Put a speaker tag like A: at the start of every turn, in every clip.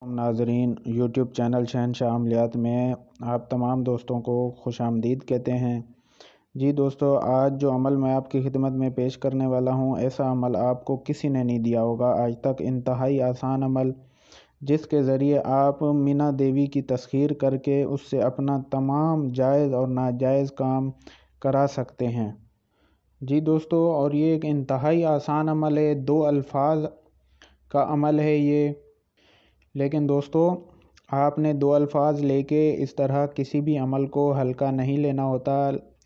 A: ناظرین YouTube channel شہنشاہ عملیات میں آپ تمام دوستوں کو خوش آمدید کہتے ہیں۔ جی دوستو، آج جو عمل میں آپ کی خدمت میں پیش کرنے والا ہوں، ایسا عمل آپ کو کسی نے نہیں دیا ہوگا آج تک۔ انتہائی آسان عمل، جس کے ذریعے آپ مینا دیوی کی تسخیر کر کے اس سے اپنا تمام جائز اور ناجائز کام کرا سکتے ہیں۔ جی دوستو، اور یہ ایک انتہائی آسان عمل ہے، 2 الفاظ کا عمل ہے یہ، لیکن دوستو آپ نے 2 الفاظ لے کے اس طرح کسی بھی عمل کو ہلکا نہیں لینا ہوتا۔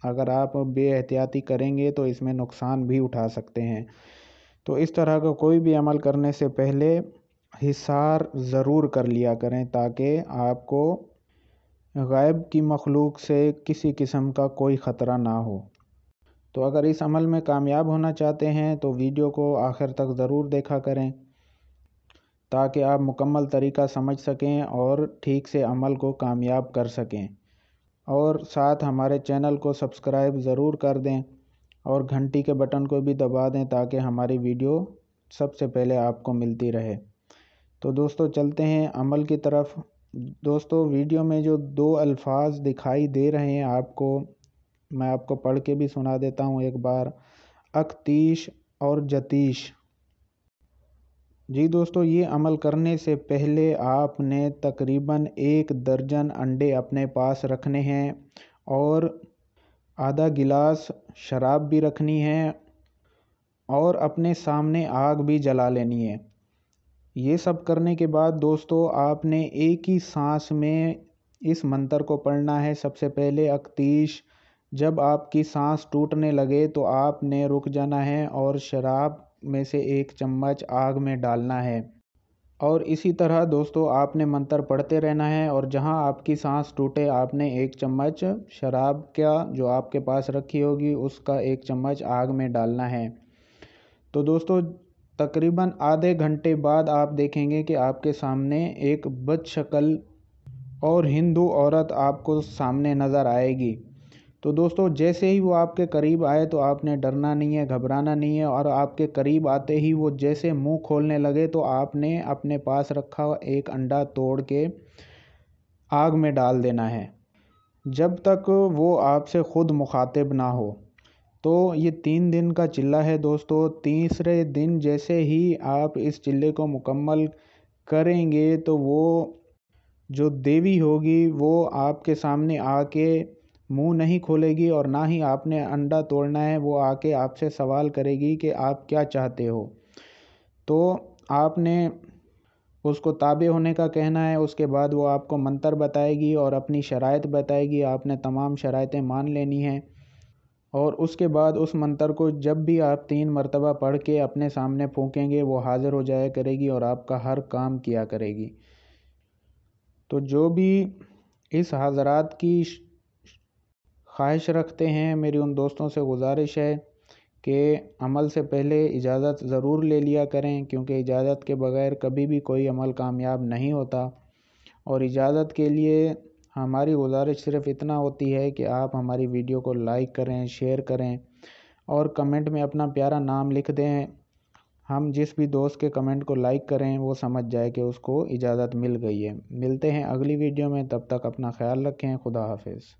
A: اگر آپ بے احتیاطی کریں گے تو اس میں نقصان بھی اٹھا سکتے ہیں۔ تو اس طرح کا کوئی بھی عمل کرنے سے پہلے حصار ضرور کر لیا کریں، تاکہ آپ کو غائب کی مخلوق سے کسی قسم کا کوئی خطرہ نہ ہو۔ تو اگر اس عمل میں کامیاب ہونا چاہتے ہیں تو ویڈیو کو آخر تک ضرور دیکھا کریں، تاکہ آپ مکمل طریقہ سمجھ سکیں اور ٹھیک سے عمل کو کامیاب کر سکیں۔ اور ساتھ ہمارے چینل کو سبسکرائب ضرور کر دیں اور گھنٹی کے بٹن کو بھی دبا دیں، تاکہ ہماری ویڈیو سب سے پہلے آپ کو ملتی رہے۔ تو دوستو چلتے ہیں عمل کی طرف۔ دوستو ویڈیو میں جو 2 الفاظ دکھائی دے رہے ہیں آپ کو، میں آپ کو پڑھ کے بھی سنا دیتا ہوں ایک بار: اکتیش اور جتیش۔ جی دوستو، یہ عمل کرنے سے پہلے آپ نے تقریباً 1 درجن انڈے اپنے پاس رکھنے ہیں، اور آدھا گلاس شراب بھی رکھنی ہے، اور اپنے سامنے آگ بھی جلا لینی ہے۔ یہ سب کرنے کے بعد دوستو آپ نے ایک ہی سانس میں اس منتر کو پڑھنا ہے۔ سب سے پہلے اکتیش، جب آپ کی سانس ٹوٹنے لگے تو آپ نے رک جانا ہے اور شراب میں سے 1 چمچ آگ میں ڈالنا ہے، اور اسی طرح دوستو آپ نے منتر پڑھتے رہنا ہے، اور جہاں آپ کی سانس ٹوٹے آپ نے 1 چمچ شراب کا جو آپ کے پاس رکھی ہوگی اس کا 1 چمچ آگ میں ڈالنا ہے۔ تو دوستو تقریباً آدھے گھنٹے بعد آپ دیکھیں گے کہ آپ کے سامنے ایک بد شکل اور ہندو عورت آپ کو سامنے نظر آئے گی۔ تو دوستو جیسے ہی وہ آپ کے قریب آئے تو آپ نے ڈرنا نہیں ہے، گھبرانا نہیں ہے، اور آپ کے قریب آتے ہی وہ جیسے منہ کھولنے لگے تو آپ نے اپنے پاس رکھا 1 انڈا توڑ کے آگ میں ڈال دینا ہے، جب تک وہ آپ سے خود مخاطب نہ ہو۔ تو یہ 3 دن کا چلہ ہے دوستو۔ تیسرے دن جیسے ہی آپ اس چلے کو مکمل کریں گے تو وہ جو دیوی ہوگی وہ آپ کے سامنے آ کے منہ نہیں کھولے گی، اور نہ ہی آپ نے انڈا توڑنا ہے، وہ آ کے آپ سے سوال کرے گی کہ آپ کیا چاہتے ہو۔ تو آپ نے اس کو تابع ہونے کا کہنا ہے۔ اس کے بعد وہ آپ کو منتر بتائے گی اور اپنی شرائط بتائے گی، آپ نے تمام شرائطیں مان لینی ہیں، اور اس کے بعد اس منتر کو جب بھی آپ 3 مرتبہ پڑھ کے اپنے سامنے پھونکیں گے وہ حاضر ہو جایا کرے گی اور آپ کا ہر کام کیا کرے گی۔ تو جو بھی اس حضرات کی خواہش رکھتے ہیں، میری ان دوستوں سے گزارش ہے کہ عمل سے پہلے اجازت ضرور لے لیا کریں، کیونکہ اجازت کے بغیر کبھی بھی کوئی عمل کامیاب نہیں ہوتا۔ اور اجازت کے لیے ہماری گزارش صرف اتنا ہوتی ہے کہ آپ ہماری ویڈیو کو لائک کریں، شیئر کریں، اور کمنٹ میں اپنا پیارا نام لکھ دیں۔ ہم جس بھی دوست کے کمنٹ کو لائک کریں وہ سمجھ جائے کہ اس کو اجازت مل گئی ہے۔ ملتے ہیں اگلی ویڈیو میں، تب تک اپنا خیال رکھیں۔ خدا حافظ۔